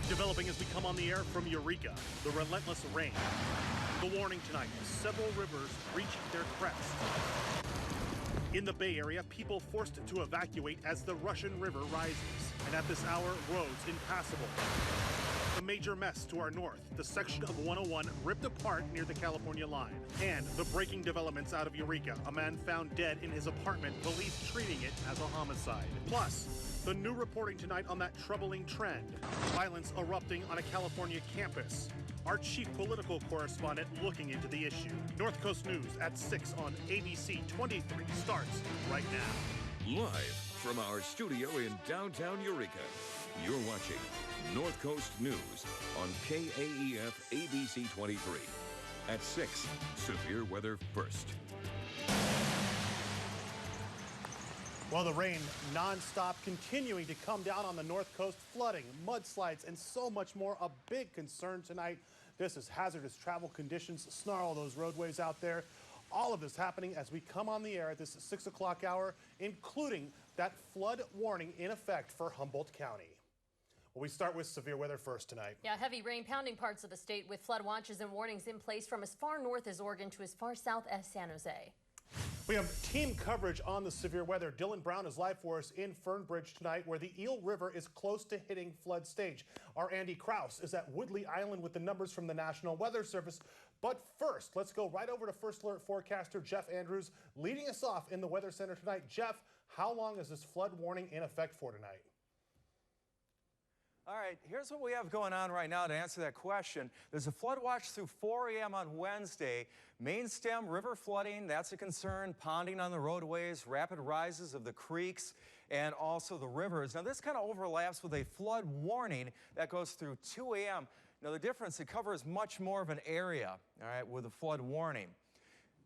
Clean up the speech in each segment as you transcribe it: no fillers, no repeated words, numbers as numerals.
Developing as we come on the air from Eureka, the relentless rain. The warning tonight, several rivers reaching their crest. In the Bay Area, people forced to evacuate as the Russian River rises. And at this hour, roads impassable. A major mess to our north, the section of 101 ripped apart near the California line. And the breaking developments out of Eureka, a man found dead in his apartment, police treating it as a homicide. Plus, the new reporting tonight on that troubling trend, violence erupting on a California campus. Our chief political correspondent looking into the issue. North Coast News at 6 on ABC 23 starts right now. Live from our studio in downtown Eureka, you're watching North Coast News on KAEF ABC 23. At 6, severe weather first. Well, the rain nonstop continuing to come down on the North Coast, flooding, mudslides, and so much more. A big concern tonight. This is hazardous travel conditions. Snarl those roadways out there. All of this happening as we come on the air at this 6 o'clock hour, including that flood warning in effect for Humboldt County. Well, we start with severe weather first tonight. Yeah, heavy rain pounding parts of the state with flood watches and warnings in place from as far north as Oregon to as far south as San Jose. We have team coverage on the severe weather. Dylan Brown is live for us in Fernbridge tonight, where the Eel River is close to hitting flood stage. Our Andy Kraus is at Woodley Island with the numbers from the National Weather Service. But first, let's go right over to First Alert forecaster Jeff Andrews, leading us off in the Weather Center tonight. Jeff, how long is this flood warning in effect for tonight? All right, here's what we have going on right now to answer that question. There's a flood watch through 4 a.m. on Wednesday. Main stem river flooding, that's a concern. Ponding on the roadways, rapid rises of the creeks, and also the rivers. Now, this kind of overlaps with a flood warning that goes through 2 a.m. Now, the difference, it covers much more of an area, all right, with a flood warning.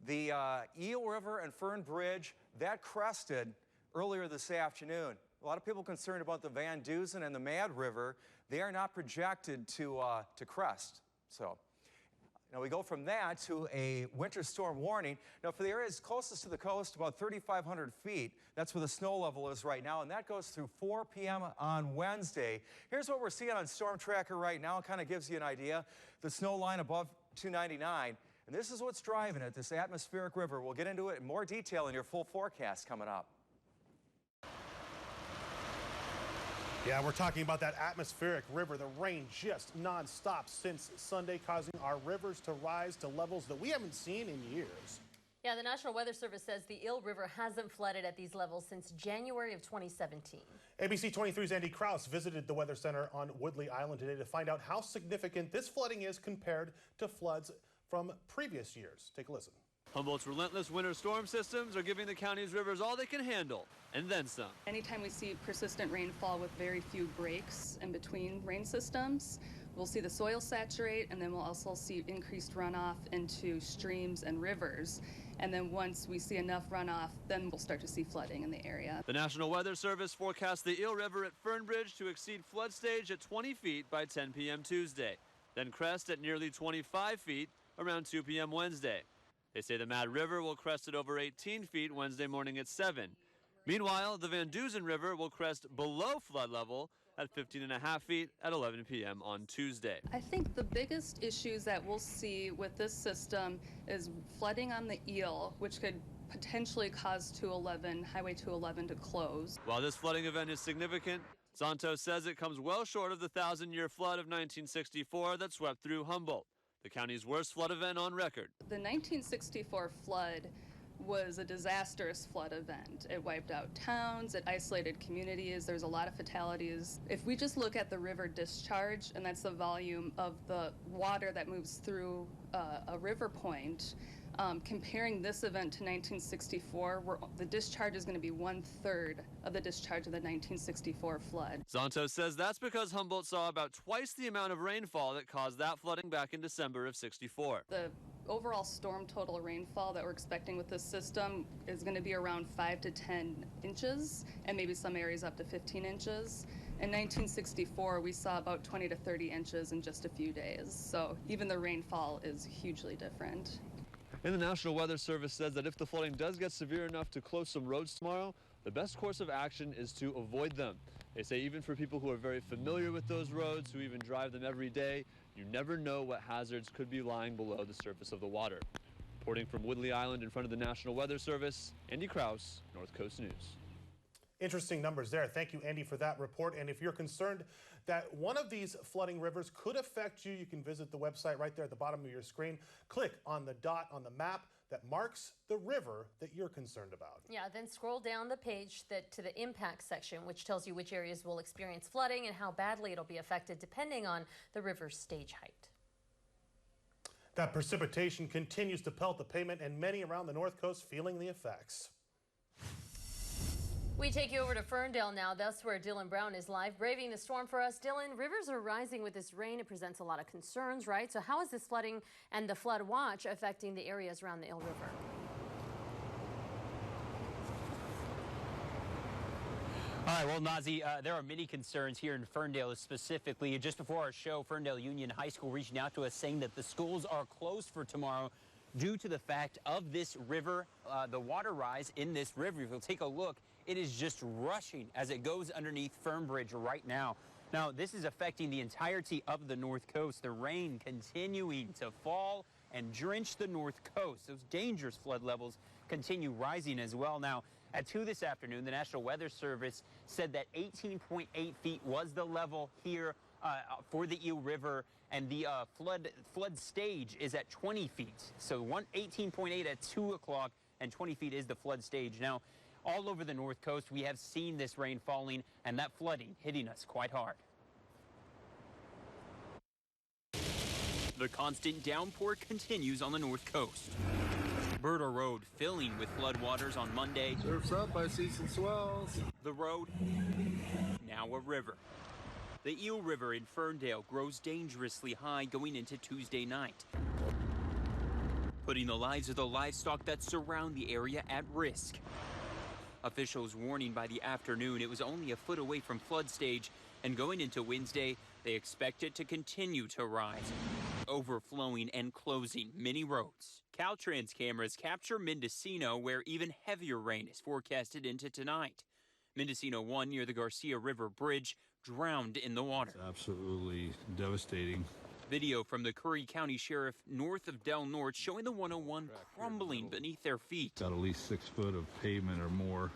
The Eel River and Fern Bridge, that crested earlier this afternoon. A lot of people concerned about the Van Dusen and the Mad River. They are not projected to crest. So now we go from that to a winter storm warning. Now for the areas closest to the coast, about 3,500 feet, that's where the snow level is right now, and that goes through 4 p.m. on Wednesday. Here's what we're seeing on Storm Tracker right now. It kind of gives you an idea. The snow line above 299. And this is what's driving it, this atmospheric river. We'll get into it in more detail in your full forecast coming up. Yeah, we're talking about that atmospheric river. The rain just nonstop since Sunday, causing our rivers to rise to levels that we haven't seen in years. Yeah, the National Weather Service says the Eel River hasn't flooded at these levels since January of 2017. ABC 23's Andy Kraus visited the Weather Center on Woodley Island today to find out how significant this flooding is compared to floods from previous years. Take a listen. Humboldt's relentless winter storm systems are giving the county's rivers all they can handle, and then some. Anytime we see persistent rainfall with very few breaks in between rain systems, we'll see the soil saturate, and then we'll also see increased runoff into streams and rivers. And then once we see enough runoff, then we'll start to see flooding in the area. The National Weather Service forecasts the Eel River at Fernbridge to exceed flood stage at 20 feet by 10 p.m. Tuesday, then crest at nearly 25 feet around 2 p.m. Wednesday. They say the Mad River will crest at over 18 feet Wednesday morning at 7. Meanwhile, the Van Dusen River will crest below flood level at 15.5 feet at 11 p.m. on Tuesday. I think the biggest issues that we'll see with this system is flooding on the Eel, which could potentially cause 211, Highway 211 to close. While this flooding event is significant, Santos says it comes well short of the 1,000-year flood of 1964 that swept through Humboldt, the county's worst flood event on record. The 1964 flood was a disastrous flood event. It wiped out towns, it isolated communities, there's a lot of fatalities. If we just look at the river discharge, and that's the volume of the water that moves through a river point, comparing this event to 1964, where the discharge is going to be 1/3 of the discharge of the 1964 flood. Santos says that's because Humboldt saw about twice the amount of rainfall that caused that flooding back in December of '64. The overall storm total rainfall that we're expecting with this system is going to be around 5 to 10 inches, and maybe some areas up to 15 inches. In 1964, we saw about 20 to 30 inches in just a few days, so even the rainfall is hugely different. And the National Weather Service says that if the flooding does get severe enough to close some roads tomorrow, the best course of action is to avoid them. They say even for people who are very familiar with those roads, who even drive them every day, you never know what hazards could be lying below the surface of the water. Reporting from Woodley Island in front of the National Weather Service, Andy Kraus, North Coast News. Interesting numbers there. Thank you, Andy, for that report. And if you're concerned that one of these flooding rivers could affect you, you can visit the website right there at the bottom of your screen. Click on the dot on the map that marks the river that you're concerned about. Yeah, then scroll down the page to the impact section, which tells you which areas will experience flooding and how badly it'll be affected depending on the river's stage height. That precipitation continues to pelt the pavement, and many around the North Coast feeling the effects. We take you over to Ferndale now. That's where Dylan Brown is live, braving the storm for us. Dylan, rivers are rising with this rain. It presents a lot of concerns, right? So how is this flooding and the flood watch affecting the areas around the Eel River? All right, well, Nazy, there are many concerns here in Ferndale specifically. Just before our show, Ferndale Union High School reaching out to us saying that the schools are closed for tomorrow due to the fact of this river, the water rise in this river. If you'll take a look, it is just rushing as it goes underneath Fernbridge right now. Now, this is affecting the entirety of the North Coast. The rain continuing to fall and drench the North Coast. Those dangerous flood levels continue rising as well. Now, at 2 this afternoon, the National Weather Service said that 18.8 feet was the level here for the Eel River, and the flood stage is at 20 feet. So 18.8 at 2 o'clock, and 20 feet is the flood stage. Now, all over the North Coast, we have seen this rain falling and that flooding hitting us quite hard. The constant downpour continues on the North Coast. Berta Road filling with floodwaters on Monday. Surf's up, I see some swells. The road, now a river. The Eel River in Ferndale grows dangerously high going into Tuesday night, putting the lives of the livestock that surround the area at risk. Officials warning by the afternoon it was only a foot away from flood stage, and going into Wednesday, they expect it to continue to rise, overflowing and closing many roads. Caltrans cameras capture Mendocino, where even heavier rain is forecasted into tonight. Mendocino 1 near the Garcia River Bridge drowned in the water. It's absolutely devastating. Video from the Curry County Sheriff north of Del Norte showing the 101 crumbling beneath their feet. Got at least 6 foot of pavement or more.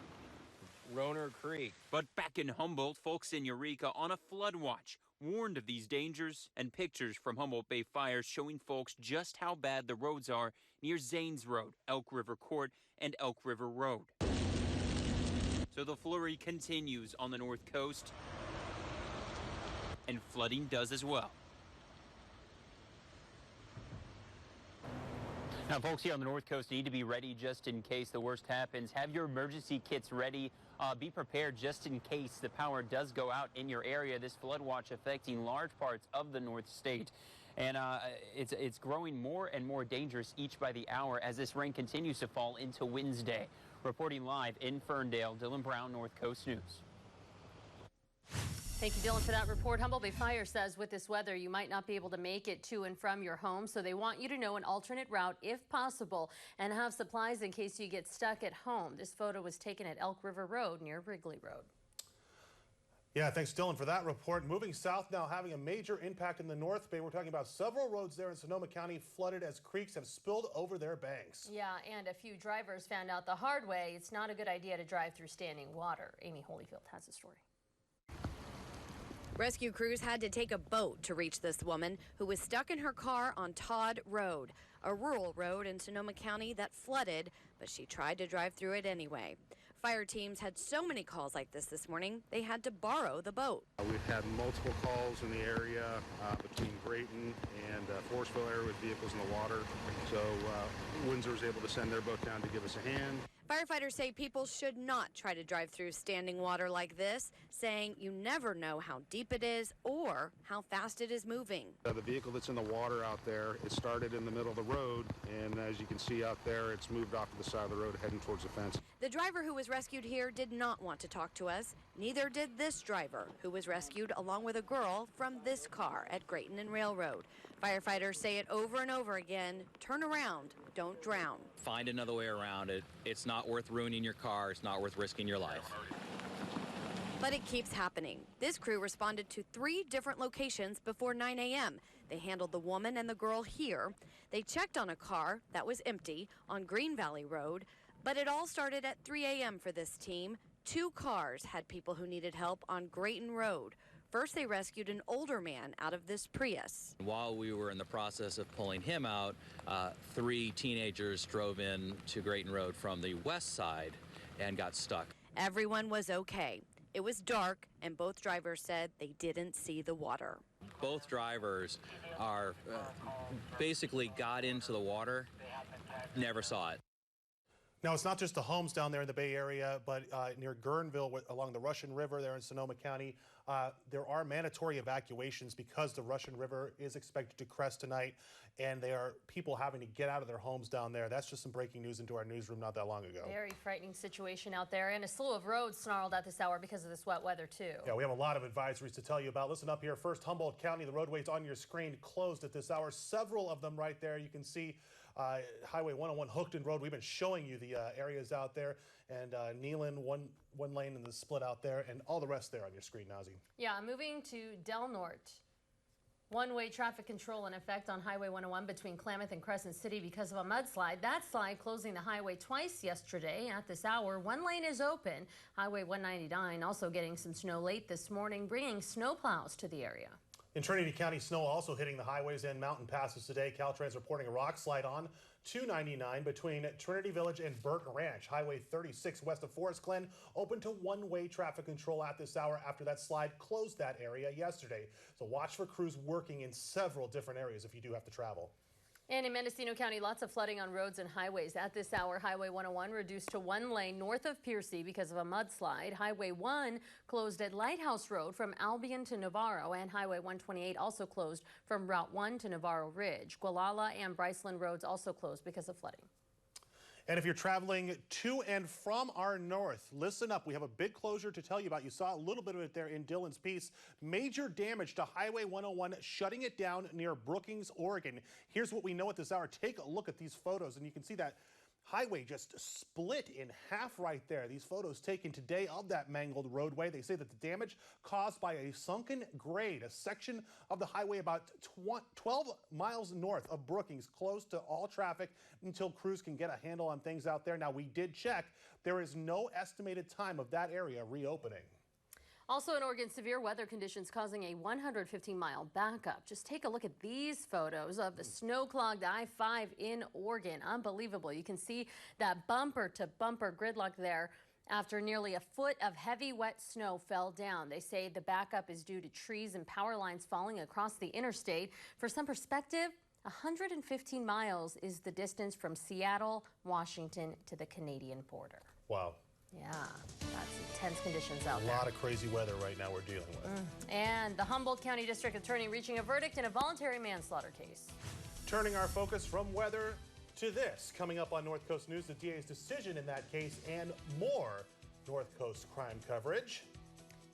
Roner Creek. But back in Humboldt, folks in Eureka on a flood watch warned of these dangers, and pictures from Humboldt Bay fires showing folks just how bad the roads are near Zanes Road, Elk River Court, and Elk River Road. So the flurry continues on the North Coast, and flooding does as well. Now, folks here on the North Coast need to be ready just in case the worst happens. Have your emergency kits ready. Be prepared just in case the power does go out in your area. This flood watch affecting large parts of the North State. And it's growing more and more dangerous each by the hour as this rain continues to fall into Wednesday. Reporting live in Ferndale, Dylan Brown, North Coast News. Thank you, Dylan, for that report. Humboldt Bay Fire says with this weather, you might not be able to make it to and from your home, so they want you to know an alternate route if possible and have supplies in case you get stuck at home. This photo was taken at Elk River Road near Wrigley Road. Yeah, thanks, Dylan, for that report. Moving south now, having a major impact in the North Bay. We're talking about several roads there in Sonoma County flooded as creeks have spilled over their banks. Yeah, and a few drivers found out the hard way it's not a good idea to drive through standing water. Amy Holyfield has the story. Rescue crews had to take a boat to reach this woman who was stuck in her car on Todd Road, a rural road in Sonoma County that flooded, but she tried to drive through it anyway. Fire teams had so many calls like this morning, they had to borrow the boat. We've had multiple calls in the area between Grayton and Forestville area with vehicles in the water. So Windsor was able to send their boat down to give us a hand. Firefighters say people should not try to drive through standing water like this, saying you never know how deep it is or how fast it is moving. The vehicle that's in the water out there, it started in the middle of the road, and as you can see out there, it's moved off to the side of the road heading towards the fence. The driver who was rescued here did not want to talk to us. Neither did this driver, who was rescued along with a girl from this car at Grayton and Railroad. Firefighters say it over and over again, turn around, don't drown. Find another way around it. It's not worth ruining your car. It's not worth risking your life. But it keeps happening. This crew responded to 3 different locations before 9 a.m. They handled the woman and the girl here. They checked on a car that was empty on Green Valley Road, but it all started at 3 a.m. for this team. 2 cars had people who needed help on Grayton Road. First, they rescued an older man out of this Prius. While we were in the process of pulling him out, 3 teenagers drove in to Grayton Road from the west side and got stuck. Everyone was okay. It was dark, and both drivers said they didn't see the water. Both drivers are basically got into the water, never saw it. Now, it's not just the homes down there in the Bay Area, but near Guerneville, along the Russian River there in Sonoma County, there are mandatory evacuations because the Russian River is expected to crest tonight, and there are people having to get out of their homes down there. That's just some breaking news into our newsroom not that long ago. Very frightening situation out there, and a slew of roads snarled at this hour because of this wet weather, too. Yeah, we have a lot of advisories to tell you about. Listen up here. First, Humboldt County, the roadways on your screen closed at this hour. Several of them right there. You can see Highway 101 Hookton Road. We've been showing you the areas out there, and Neyland, one lane in the split out there, and all the rest there on your screen, Nazy. Yeah, moving to Del Norte. One-way traffic control in effect on Highway 101 between Klamath and Crescent City because of a mudslide. That slide closing the highway twice yesterday. At this hour, one lane is open. Highway 199 also getting some snow late this morning, bringing snowplows to the area. In Trinity County, snow also hitting the highways and mountain passes today. Caltrans reporting a rock slide on 299 between Trinity Village and Burton Ranch. Highway 36 west of Forest Glen open to one-way traffic control at this hour after that slide closed that area yesterday. So watch for crews working in several different areas if you do have to travel. And in Mendocino County, lots of flooding on roads and highways. At this hour, Highway 101 reduced to one lane north of Piercy because of a mudslide. Highway 1 closed at Lighthouse Road from Albion to Navarro, and Highway 128 also closed from Route 1 to Navarro Ridge. Gualala and Bryceland roads also closed because of flooding. And if you're traveling to and from our north, listen up. We have a big closure to tell you about. You saw a little bit of it there in Dillon's piece. Major damage to Highway 101, shutting it down near Brookings, Oregon. Here's what we know at this hour. Take a look at these photos, and you can see that highway just split in half right there. These photos taken today of that mangled roadway. They say that the damage caused by a sunken grade, a section of the highway about 12 miles north of Brookings, closed to all traffic until crews can get a handle on things out there. Now, we did check. There is no estimated time of that area reopening. Also in Oregon, severe weather conditions causing a 115-mile backup. Just take a look at these photos of the snow-clogged I-5 in Oregon. Unbelievable. You can see that bumper-to-bumper gridlock there after nearly a foot of heavy, wet snow fell down. They say the backup is due to trees and power lines falling across the interstate. For some perspective, 115 miles is the distance from Seattle, Washington to the Canadian border. Wow. Yeah, that's intense conditions out there. A lot of crazy weather right now we're dealing with. And the Humboldt County District Attorney reaching a verdict in a voluntary manslaughter case. Turning our focus from weather to this. Coming up on North Coast News, the DA's decision in that case and more North Coast crime coverage.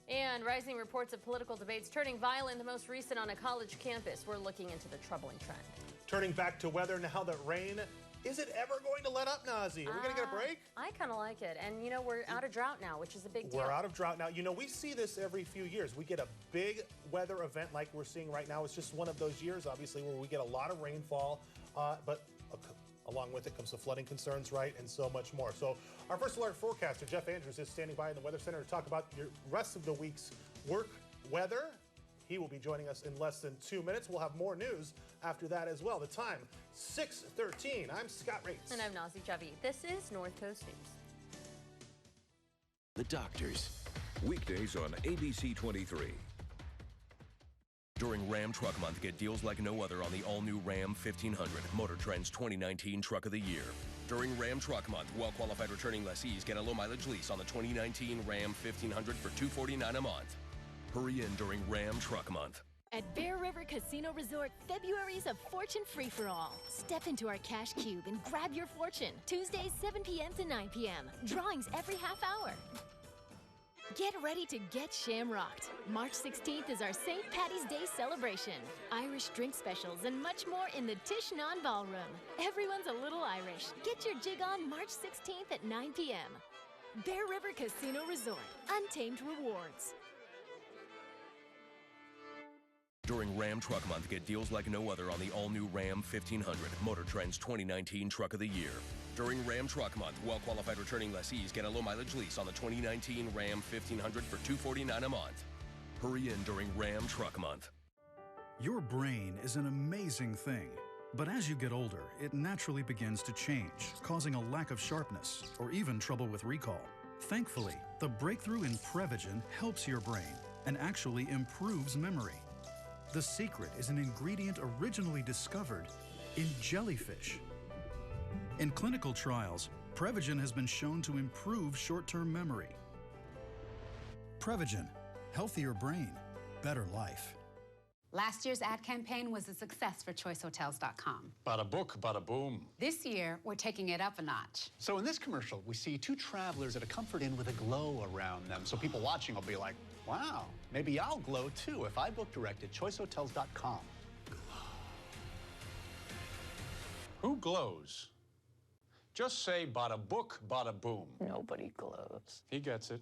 And rising reports of political debates turning violent, the most recent on a college campus. We're looking into the troubling trend. Turning back to weather now that rain, is it ever going to let up, Nazy? Are we going to get a break? I kind of like it. And, you know, we're out of drought now, which is a big deal. We're out of drought now. You know, we see this every few years. We get a big weather event like we're seeing right now. It's just one of those years, obviously, where we get a lot of rainfall, but along with it comes the flooding concerns, right, and so much more. So our first alert forecaster, Jeff Andrews, is standing by in the Weather Center to talk about your rest of the week's work weather. He will be joining us in less than 2 minutes. We'll have more news after that as well. The time, 6:13. I'm Scott Rates. And I'm Nazy Javid. This is North Coast News. The Doctors. Weekdays on ABC 23. During Ram Truck Month, get deals like no other on the all-new Ram 1500, Motor Trend's 2019 Truck of the Year. During Ram Truck Month, well-qualified returning lessees get a low-mileage lease on the 2019 Ram 1500 for $249 a month. Hurry in during Ram Truck Month. At Bear River Casino Resort, February's a fortune free-for-all. Step into our cash cube and grab your fortune. Tuesdays, 7 p.m. to 9 p.m. Drawings every half hour. Get ready to get shamrocked. March 16th is our St. Patty's Day celebration. Irish drink specials and much more in the Tishnan Ballroom. Everyone's a little Irish. Get your jig on March 16th at 9 p.m. Bear River Casino Resort. Untamed rewards. During Ram Truck Month, get deals like no other on the all-new Ram 1500, Motor Trend's 2019 Truck of the Year. During Ram Truck Month, well-qualified returning lessees get a low-mileage lease on the 2019 Ram 1500 for $249 a month. Hurry in during Ram Truck Month. Your brain is an amazing thing, but as you get older, it naturally begins to change, causing a lack of sharpness or even trouble with recall. Thankfully, the breakthrough in Prevagen helps your brain and actually improves memory. The secret is an ingredient originally discovered in jellyfish. In clinical trials, Prevagen has been shown to improve short-term memory. Prevagen, healthier brain, better life. Last year's ad campaign was a success for ChoiceHotels.com. Bada book, bada boom. This year, we're taking it up a notch. So in this commercial, we see two travelers at a comfort inn with a glow around them. So people watching will be like, wow, maybe I'll glow too if I book direct at ChoiceHotels.com. Who glows? Just say bada book, bada boom. Nobody glows. He gets it.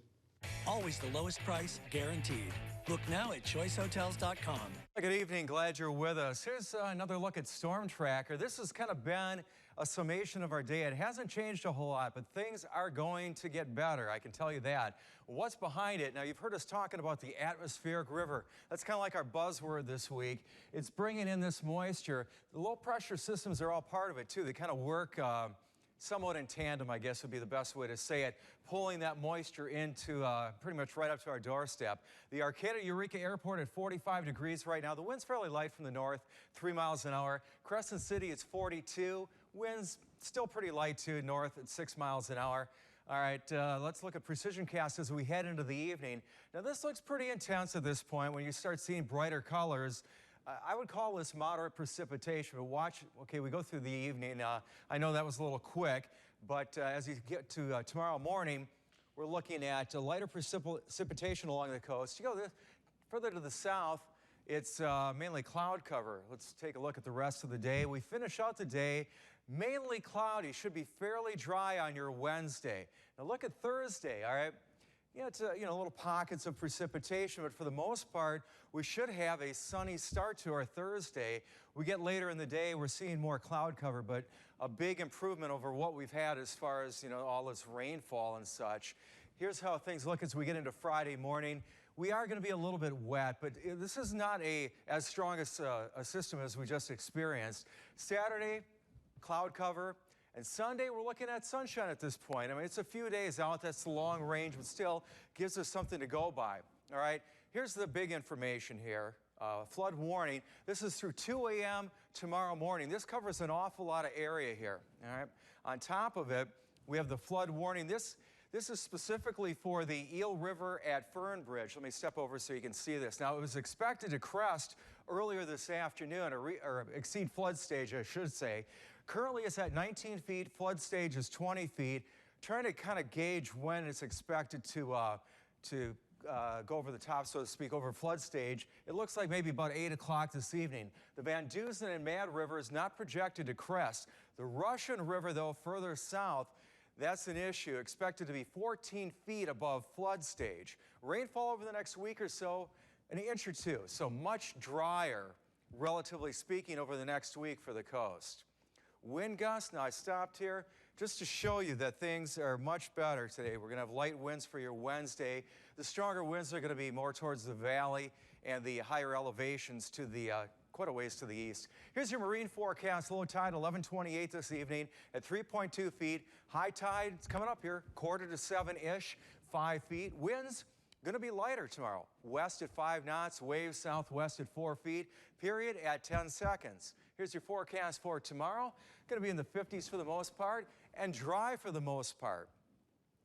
Always the lowest price, guaranteed. Look now at ChoiceHotels.com. Good evening, glad you're with us. Here's another look at Storm Tracker. This has kind of been a summation of our day. It hasn't changed a whole lot, but things are going to get better, I can tell you that. What's behind it? Now, you've heard us talking about the atmospheric river. That's kind of like our buzzword this week. It's bringing in this moisture. The low pressure systems are all part of it, too. They kind of work somewhat in tandem, I guess would be the best way to say it, pulling that moisture into pretty much right up to our doorstep. The Arcata Eureka Airport at 45 degrees right now. The wind's fairly light from the north, 3 miles an hour. Crescent City, it's 42. Winds still pretty light too, north at 6 miles an hour. All right, let's look at precision cast as we head into the evening. Now this looks pretty intense at this point when you start seeing brighter colors. I would call this moderate precipitation, but watch, okay, we go through the evening. I know that was a little quick, but as you get to tomorrow morning, we're looking at lighter precipitation along the coast. You go further to the south, it's mainly cloud cover. Let's take a look at the rest of the day. We finish out the day mainly cloudy, should be fairly dry on your Wednesday. Now look at Thursday, all right? Yeah, it's little pockets of precipitation, but for the most part, we should have a sunny start to our Thursday. We get later in the day, we're seeing more cloud cover, but a big improvement over what we've had as far as, all this rainfall and such. Here's how things look as we get into Friday morning. We are going to be a little bit wet, but this is not as strong a system as we just experienced. Saturday, cloud cover. And Sunday, we're looking at sunshine at this point. I mean, it's a few days out. That's the long range, but still gives us something to go by. All right, here's the big information here. Flood warning. This is through 2 a.m. tomorrow morning. This covers an awful lot of area here. All right. On top of it, we have the flood warning. This is specifically for the Eel River at Fernbridge. Let me step over so you can see this. Now, it was expected to crest earlier this afternoon, or exceed flood stage, I should say. Currently, it's at 19 feet. Flood stage is 20 feet. Trying to kind of gauge when it's expected to go over the top, so to speak, over flood stage. It looks like maybe about 8 o'clock this evening. The Van Dusen and Mad River is not projected to crest. The Russian River, though, further south, that's an issue. Expected to be 14 feet above flood stage. Rainfall over the next week or so, an inch or two. So much drier, relatively speaking, over the next week for the coast. Wind gusts, now I stopped here just to show you that things are much better today. We're going to have light winds for your Wednesday. The stronger winds are going to be more towards the valley and the higher elevations to the quite a ways to the east. Here's your marine forecast. Low tide 11:28 this evening at 3.2 feet. High tide, it's coming up here, 6:45 to 7-ish, 5 feet. Winds going to be lighter tomorrow. West at 5 knots, waves southwest at 4 feet, period at 10 seconds. Here's your forecast for tomorrow. Going to be in the 50s for the most part and dry for the most part.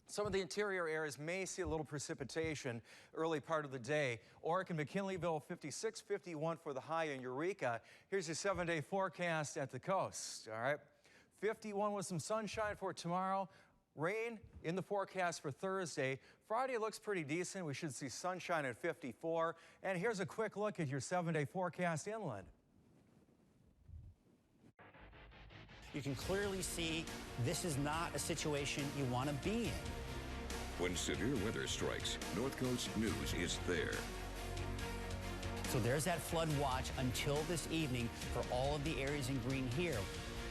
Some of the interior areas may see a little precipitation early part of the day. Oregon, McKinleyville, 56, 51 for the high in Eureka. Here's your 7-day forecast at the coast, all right? 51 with some sunshine for tomorrow. Rain in the forecast for Thursday. Friday looks pretty decent. We should see sunshine at 54. And here's a quick look at your 7-day forecast inland. You can clearly see this is not a situation you want to be in. When severe weather strikes, North Coast News is there. So there's that flood watch until this evening for all of the areas in green here.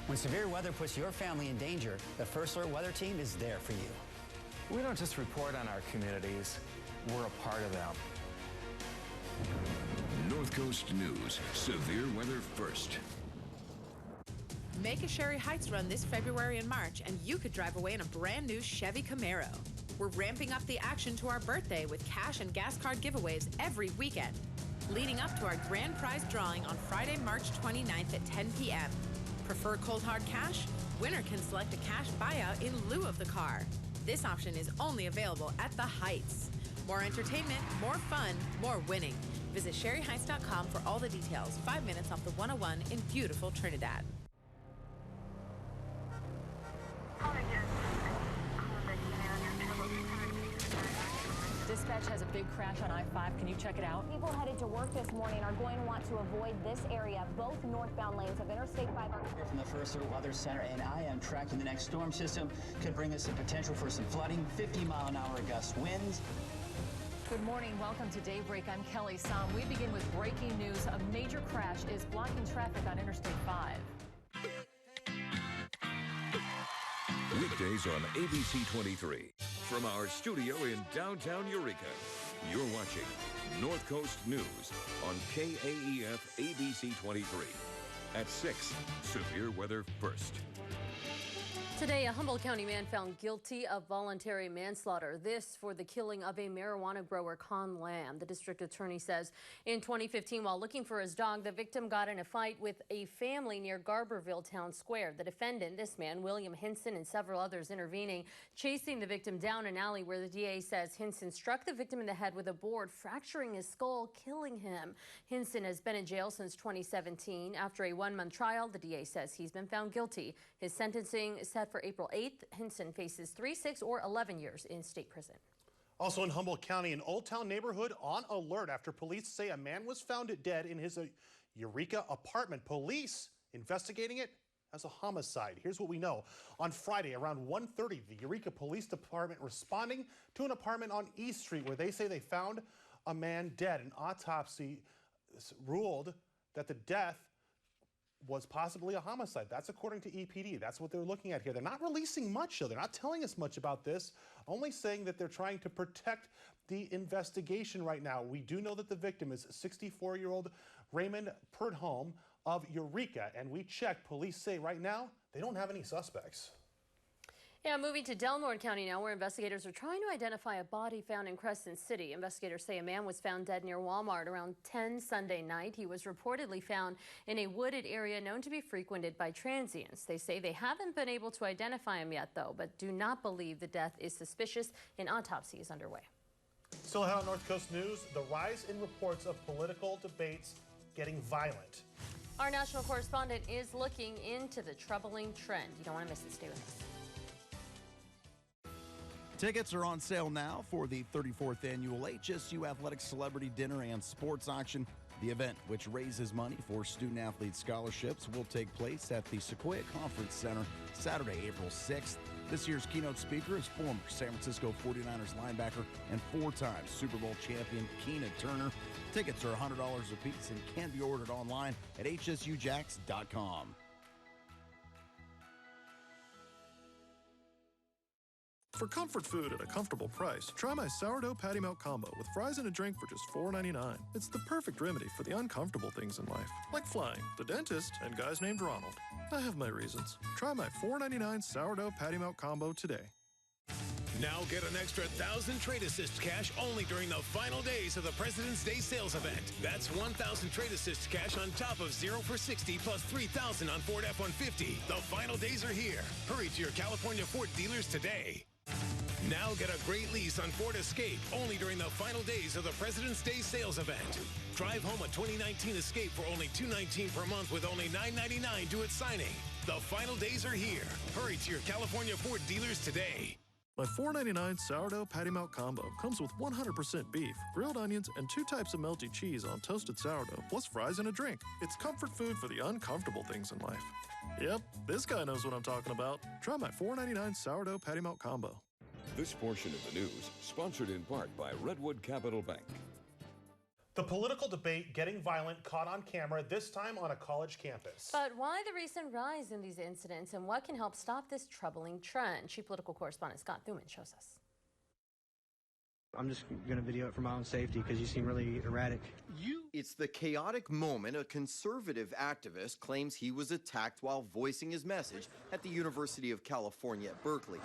When severe weather puts your family in danger, the First Alert Weather Team is there for you. We don't just report on our communities, we're a part of them. North Coast News, severe weather first. Make a Sherry Heights run this February and March, and you could drive away in a brand new Chevy Camaro. We're ramping up the action to our birthday with cash and gas card giveaways every weekend, leading up to our grand prize drawing on Friday, March 29th at 10 p.m. Prefer cold hard cash? Winner can select a cash buyout in lieu of the car. This option is only available at the Heights. More entertainment, more fun, more winning. Visit sherryheights.com for all the details. 5 minutes off the 101 in beautiful Trinidad. Dispatch has a big crash on I-5. Can you check it out? People headed to work this morning are going to want to avoid this area. Both northbound lanes of Interstate 5 are... Here from the First Alert Weather Center, and I am tracking the next storm system. Could bring us a potential for some flooding, 50-mile-an-hour gust winds. Good morning. Welcome to Daybreak. I'm Kelly Som. We begin with breaking news. A major crash is blocking traffic on Interstate 5. Weekdays on ABC 23. From our studio in downtown Eureka, you're watching North Coast News on KAEF ABC 23. At 6, severe weather first. Today, a Humboldt County man found guilty of voluntary manslaughter. This for the killing of a marijuana grower, Con Lamb. The district attorney says in 2015, while looking for his dog, the victim got in a fight with a family near Garberville Town Square. The defendant, this man, William Hinson, and several others intervening, chasing the victim down an alley where the DA says Hinson struck the victim in the head with a board, fracturing his skull, killing him. Hinson has been in jail since 2017. After a 1-month trial, the DA says he's been found guilty. His sentencing is set for April 8th. Hinson faces 3, 6, or 11 years in state prison. Also in Humboldt County, an Old Town neighborhood on alert after police say a man was found dead in his Eureka apartment. Police investigating it as a homicide. Here's what we know. On Friday, around 1:30, the Eureka Police Department responding to an apartment on East Street where they say they found a man dead. An autopsy ruled that the death was possibly a homicide. That's according to EPD. That's what they're looking at here. They're not releasing much, though. They're not telling us much about this, only saying that they're trying to protect the investigation right now. We do know that the victim is 64-year-old Raymond Purdholm of Eureka, and we checked. Police say right now they don't have any suspects. Yeah, moving to Delmore County now, where investigators are trying to identify a body found in Crescent City. Investigators say a man was found dead near Walmart around 10 Sunday night. He was reportedly found in a wooded area known to be frequented by transients. They say they haven't been able to identify him yet, though, but do not believe the death is suspicious. An autopsy is underway. Still ahead on North Coast News, the rise in reports of political debates getting violent. Our national correspondent is looking into the troubling trend. You don't want to miss it. Stay with us. Tickets are on sale now for the 34th annual HSU Athletic Celebrity Dinner and Sports Auction. The event, which raises money for student-athlete scholarships, will take place at the Sequoia Conference Center Saturday, April 6th. This year's keynote speaker is former San Francisco 49ers linebacker and 4-time Super Bowl champion Keena Turner. Tickets are $100 a piece and can be ordered online at hsujax.com. For comfort food at a comfortable price, try my sourdough patty melt combo with fries and a drink for just $4.99. It's the perfect remedy for the uncomfortable things in life, like flying, the dentist, and guys named Ronald. I have my reasons. Try my $4.99 sourdough patty melt combo today. Now get an extra 1,000 Trade Assist cash only during the final days of the President's Day sales event. That's 1,000 Trade Assist cash on top of 0 for 60 plus 3,000 on Ford F-150. The final days are here. Hurry to your California Ford dealers today. Now get a great lease on Ford Escape only during the final days of the President's Day sales event. Drive home a 2019 Escape for only $219 per month with only $999 due at signing. The final days are here. Hurry to your California Ford dealers today. My $4.99 sourdough patty melt combo comes with 100% beef, grilled onions, and 2 types of melty cheese on toasted sourdough, plus fries and a drink. It's comfort food for the uncomfortable things in life. Yep, this guy knows what I'm talking about. Try my $4.99 sourdough patty melt combo. This portion of the news, sponsored in part by Redwood Capital Bank. The political debate getting violent caught on camera, this time on a college campus. But why the recent rise in these incidents and what can help stop this troubling trend? Chief political correspondent Scott Thuman shows us. I'm just going to video it for my own safety because you seem really erratic. It's the chaotic moment a conservative activist claims he was attacked while voicing his message at the University of California at Berkeley.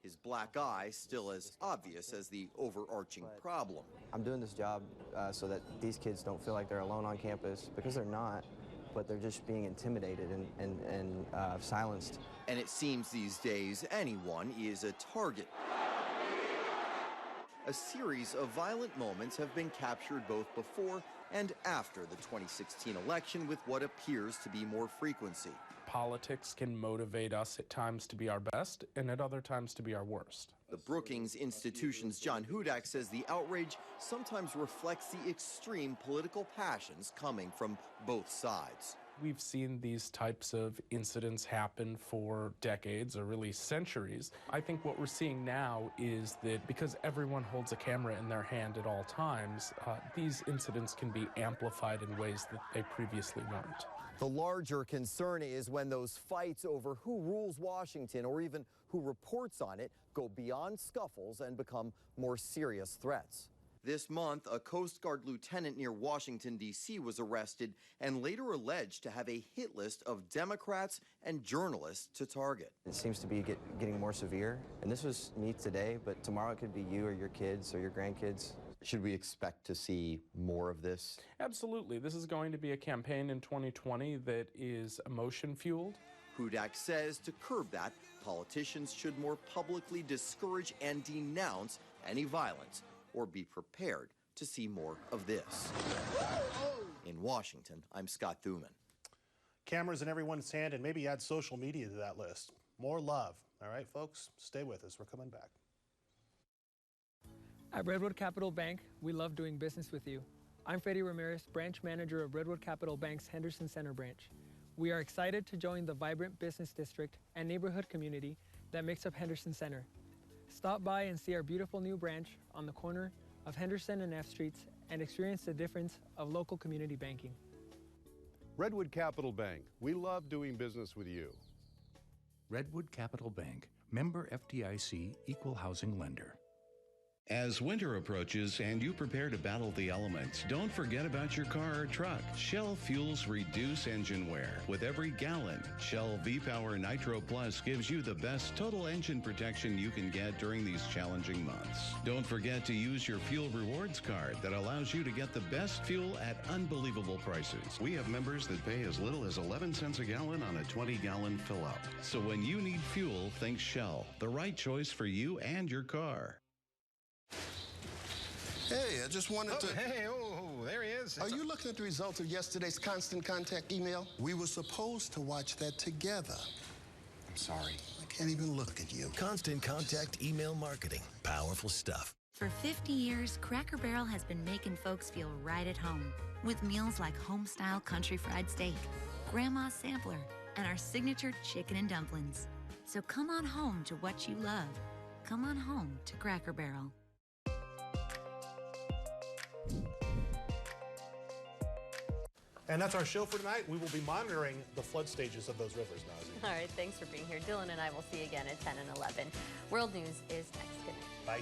His black eye still as obvious as the overarching problem. I'm doing this job so that these kids don't feel like they're alone on campus, because they're not, but they're just being intimidated and silenced. And it seems these days anyone is a target. A series of violent moments have been captured both before and after the 2016 election with what appears to be more frequency. Politics can motivate us at times to be our best and at other times to be our worst. The Brookings Institution's John Hudak says the outrage sometimes reflects the extreme political passions coming from both sides. We've seen these types of incidents happen for decades or really centuries. I think what we're seeing now is that because everyone holds a camera in their hand at all times, these incidents can be amplified in ways that they previously weren't. The larger concern is when those fights over who rules Washington or even who reports on it go beyond scuffles and become more serious threats. This month, a Coast Guard lieutenant near Washington, D.C. was arrested and later alleged to have a hit list of Democrats and journalists to target. It seems to be getting more severe, and this was me today, but tomorrow it could be you or your kids or your grandkids. Should we expect to see more of this? Absolutely. This is going to be a campaign in 2020 that is emotion-fueled. Hudak says to curb that, politicians should more publicly discourage and denounce any violence, or be prepared to see more of this. In Washington, I'm Scott Thuman. Cameras in everyone's hand, and maybe add social media to that list. More love. All right, folks, stay with us. We're coming back. At Redwood Capital Bank, we love doing business with you. I'm Freddie Ramirez, branch manager of Redwood Capital Bank's Henderson Center branch. We are excited to join the vibrant business district and neighborhood community that makes up Henderson Center. Stop by and see our beautiful new branch on the corner of Henderson and F Streets and experience the difference of local community banking. Redwood Capital Bank, we love doing business with you. Redwood Capital Bank, member FDIC, equal housing lender. As winter approaches and you prepare to battle the elements, don't forget about your car or truck. Shell fuels reduce engine wear. With every gallon, Shell V-Power Nitro Plus gives you the best total engine protection you can get during these challenging months. Don't forget to use your fuel rewards card that allows you to get the best fuel at unbelievable prices. We have members that pay as little as 11 cents a gallon on a 20-gallon fill-up. So when you need fuel, think Shell, the right choice for you and your car. Hey, I just wanted to... Hey, there he is. Are you looking at the results of yesterday's Constant Contact email? We were supposed to watch that together. I'm sorry. I can't even look at you. Constant Contact email marketing. Powerful stuff. For 50 years, Cracker Barrel has been making folks feel right at home with meals like home-style country fried steak, Grandma's Sampler, and our signature chicken and dumplings. So come on home to what you love. Come on home to Cracker Barrel. And that's our show for tonight. We will be monitoring the flood stages of those rivers, Nazy. All right, thanks for being here. Dylan and I will see you again at 10 and 11. World News is next. Good night. Bye.